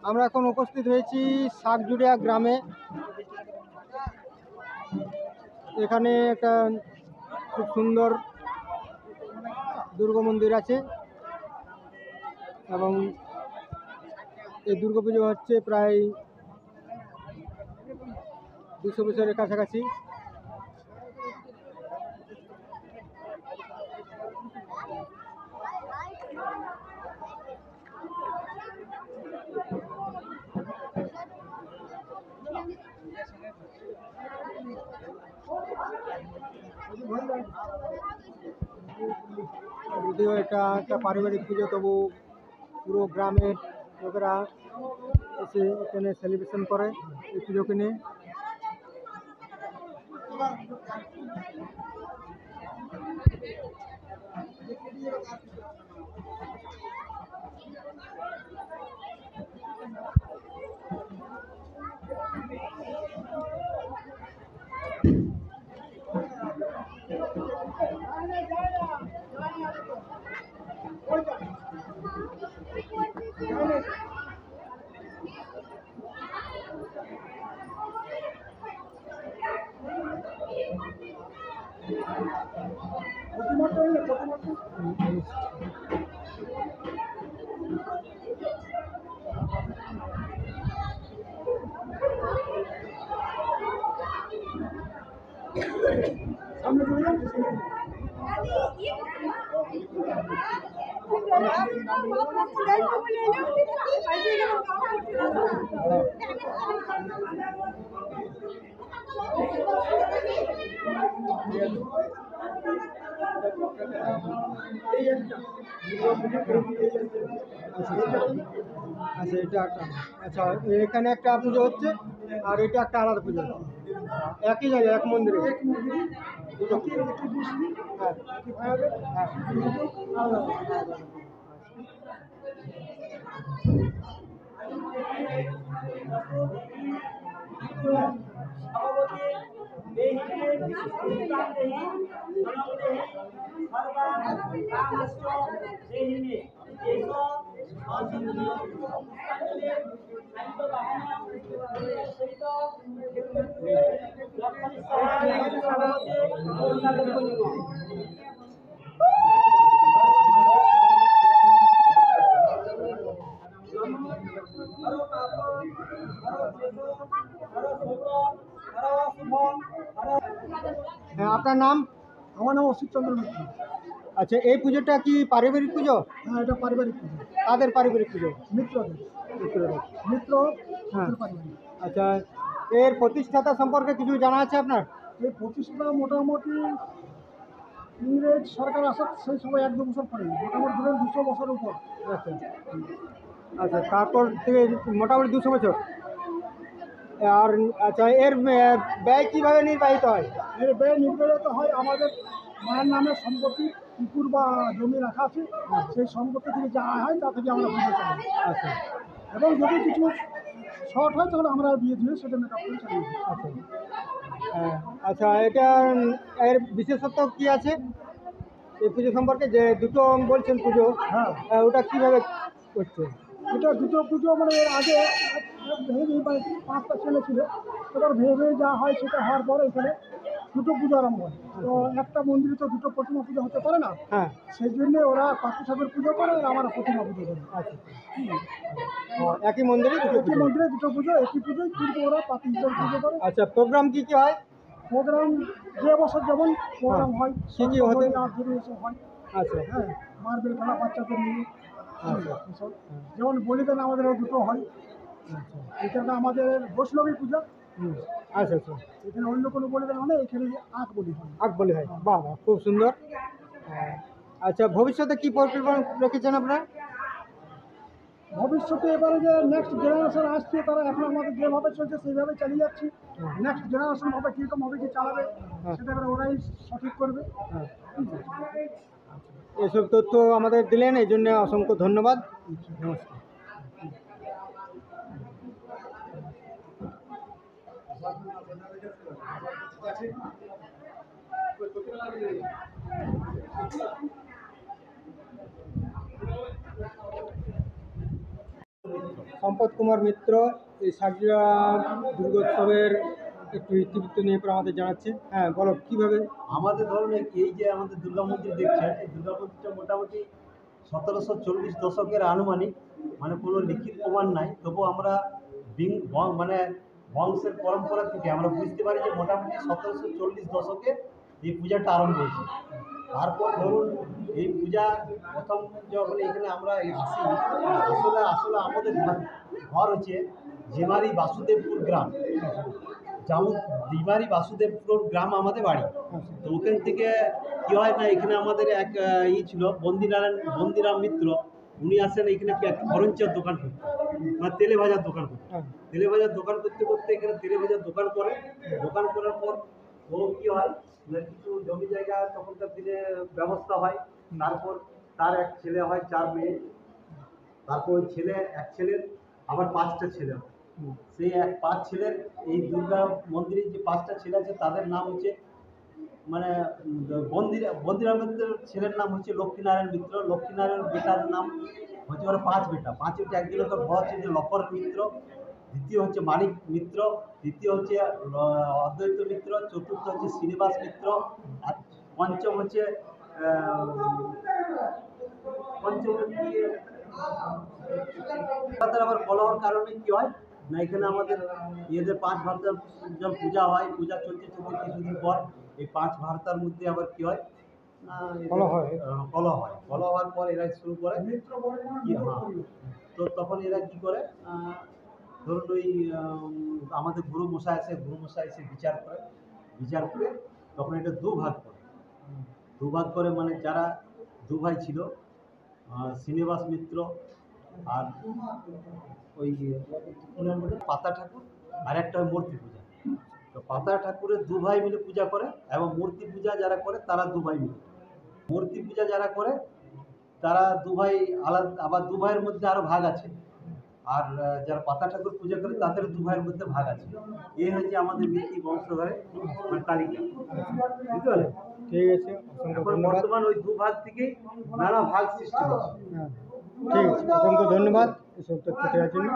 আমরা এখন উপস্থিত হয়েছি শাকজুড়িয়া গ্রামে। এখানে একটা খুব সুন্দর দুর্গা মন্দির আছে এবং এই দুর্গাপুজো হচ্ছে প্রায় 200 বছরের কাছাকাছি। যদিও এটা একটা পারিবারিক পুজো, তবু পুরো গ্রামের লোকেরা এসে এখানে সেলিব্রেশন করে এই পুজোকে নিয়ে। আচ্ছা, এটা একটা, আচ্ছা এখানে একটা পুজো হচ্ছে আর এটা একটা আলাদা পুজো হচ্ছে, একই জায়গায় এক মন্দিরে। হ্যাঁ, আপনার নাম? আমার নাম অসিত চন্দ্র মিত্র। আচ্ছা, এই পুজোটা কি পারিবারিক পুজো? হ্যাঁ, এটা পারিবারিক পুজো। তাদের পারিবারিক পুজো? মিত্রদের। মিত্র। হ্যাঁ, পারিবারিক। আচ্ছা, এর প্রতিষ্ঠাতা সম্পর্কে কিছু জানা আছে আপনার? এই প্রতিষ্ঠাতা মোটামুটি ইংরেজ সরকার আসার সেই সময় 1-2 বছর পরে, মোটামুটি ধরেন 200 বছরের উপর। আচ্ছা আচ্ছা, তারপর থেকে মোটামুটি 200 বছর। আর আচ্ছা, এর ব্যয় কীভাবে নির্বাহিত হয়? এর ব্যয় নির্ধারিত হয় আমাদের মায়ের নামে সম্পত্তি, পুকুর বা জমি রাখা আছে, সেই সম্পত্তি থেকে যা হয় তা থেকে আমরা পুজো চালাই। আচ্ছা, এবং যদি কিছু শর্ট হয় তাহলে আমরা বিয়ে দিয়ে সেটা মেকআপ করে চালিয়ে দিই। আচ্ছা হ্যাঁ, আচ্ছা, এটা এর বিশেষত্ব কি আছে এই পুজো সম্পর্কে, যে দুটো বলছেন পুজো? হ্যাঁ, ওটা কীভাবে করছে? এটা দুটো পুজো, মানে এর আগে ভেবে 5টা ছেলে ছিল, এবার ভেবে যা হয় সেটা হওয়ার পরে এখানে দুটো পুজো আরম্ভ হয়। তো একটা মন্দিরে তো দুটো প্রতিমা পুজো হতে পারে না, হ্যাঁ, সেই জন্য ওরা পার্থ ঠাকুর পুজো করে আর আমরা প্রতিমা পুজো করি। আচ্ছা, একই মন্দিরে একই মন্দিরে দুটো পুজো, একই পুজোয়, কিন্তু ওরা পার্থ হিসাবে পুজো করে। আচ্ছা, প্রোগ্রাম কী কী হয়? প্রোগ্রাম যে বছর যেমন প্রোগ্রাম হয়, কী কী হতে হয়। আচ্ছা, হ্যাঁ, মার্বেল খেলা বাচ্চাদের নিয়ে। আচ্ছা, যেমন বলিদান আমাদের দুটো হয়। আচ্ছা, এখানে আমাদের বৈষ্ণবী পূজা। আচ্ছা আচ্ছা, এখানে অন্য কোনো বলিদান হয় না, এখানে আখ বলি হয়। আখ বলি হয়, বাহ বাহ, খুব সুন্দর। আচ্ছা, ভবিষ্যতে কি পরিকল্পনা রেখেছেন আপনার? ভবিষ্যতে এবারে যে নেক্সট জেনারেশন আসছে, তারা এখন আমাদের যেভাবে চলছে সেইভাবে চালিয়ে যাচ্ছি। নেক্সট জেনারেশন হবে কীরকম হবে, কি চালাবে, সেটা এবার ওরাই সঠিক করবে। এসব তথ্য আমাদের দিলেন, এই জন্য অসংখ্য ধন্যবাদ। নমস্কার। সম্পদ কুমার মিত্র এই সার্জিয়া দুর্গোৎসবের একটু ইতিবৃত্ত নিয়ে পরে আমাদের জানাচ্ছে। হ্যাঁ বলো কীভাবে। আমাদের ধরুন এই যে আমাদের দুর্গা মন্দির দেখছেন, এই দুর্গা মন্দিরটা মোটামুটি 1740 দশকের আনুমানিক, মানে কোনো লিখিত প্রমাণ নাই, তবু আমরা মানে বংশের পরম্পরা থেকে আমরা বুঝতে পারি যে মোটামুটি 1740 দশকে এই পূজাটা আরম্ভ হয়েছে। তারপর ধরুন এই পূজা প্রথম যখন এখানে আমরা আসি, আসলে আমাদের ঘর হচ্ছে জিমারি বাসুদেবপুর গ্রাম। ডিমারি বাসুদেবপুর গ্রাম আমাদের বাড়ি। তো ওখান থেকে কী হয় না, এখানে আমাদের এক ছিল বন্দিরাম মিত্র, উনি আসেন এখানে একটা খরঞ্চার দোকান করতে, মানে তেলে ভাজার দোকান করতে। তেলে ভাজার দোকান করতে করতে এখানে তেলে ভাজার দোকান করে, দোকান করার পর ও কী হয় না, কিছু জমি জায়গা তখনকার দিনে ব্যবস্থা হয়। তারপর তার এক ছেলে হয়, 4 মেয়ে। তারপর ওই এক ছেলের আবার 5টা ছেলে হয়। সেই 5 ছেলের এই দুর্গা মন্দিরের যে 5টা ছেলে আছে তাদের নাম হচ্ছে, মানে বন্দিরাম মিত্রের ছেলের নাম হচ্ছে লক্ষ্মীনারায়ণ মিত্র। লক্ষ্মীনারায়ণ বেটার নাম হচ্ছে, ওরা 5 বেটা। 5 বেটা, একজন তো বড় হচ্ছে যে লক্ষণ মিত্র, দ্বিতীয় হচ্ছে মানিক মিত্র, তৃতীয় হচ্ছে অদ্বৈত মিত্র, চতুর্থ হচ্ছে শ্রীনিবাস মিত্র, আর পঞ্চম হচ্ছে তাদের আবার কলহর কারণে কি হয় না, এখানে আমাদের এদের 5 ভারতার যখন পূজা হয়, পূজা চলতে চলতে কিছুদিন পর এই 5 ভারতার মধ্যে আবার কি হয় না, কলহ হওয়ার পর এরা শুরু করে তো তখন এরা কি করে, ধরুন ওই আমাদের গুরু মশাই এসে বিচার করে তখন এটা দুভাগ করে, মানে যারা 2 ভাই ছিল, শ্রীনিবাস মিত্র আর ওই পাতা ঠাকুর, আর একটা মূর্তি পূজা। তো পাতা ঠাকুরের 2 ভাই মিলে পূজা করে, এবং মূর্তি পূজা যারা করে তারা 2 ভাই মিলে। মূর্তি পূজা যারা করে তারা 2 ভাই আলাদা, আবার 2 ভাইয়ের মধ্যে আরও ভাগ আছে। আর যারা পাতা ঠাকুর পূজা করে তাদের 2 ভাইয়ের মধ্যে ভাগ আছে। এই হচ্ছে আমাদের নীতি বংশধরে মানে তালিকা, বুঝতে পারলেন? ঠিক আছে, অসংখ্য ধন্যবাদ। বর্তমান ওই 2 ভাগ থেকেই নানা ভাগ সৃষ্টি হচ্ছে। ঠিক আছে, অসংখ্য ধন্যবাদ এসব তথ্য দেওয়ার জন্য।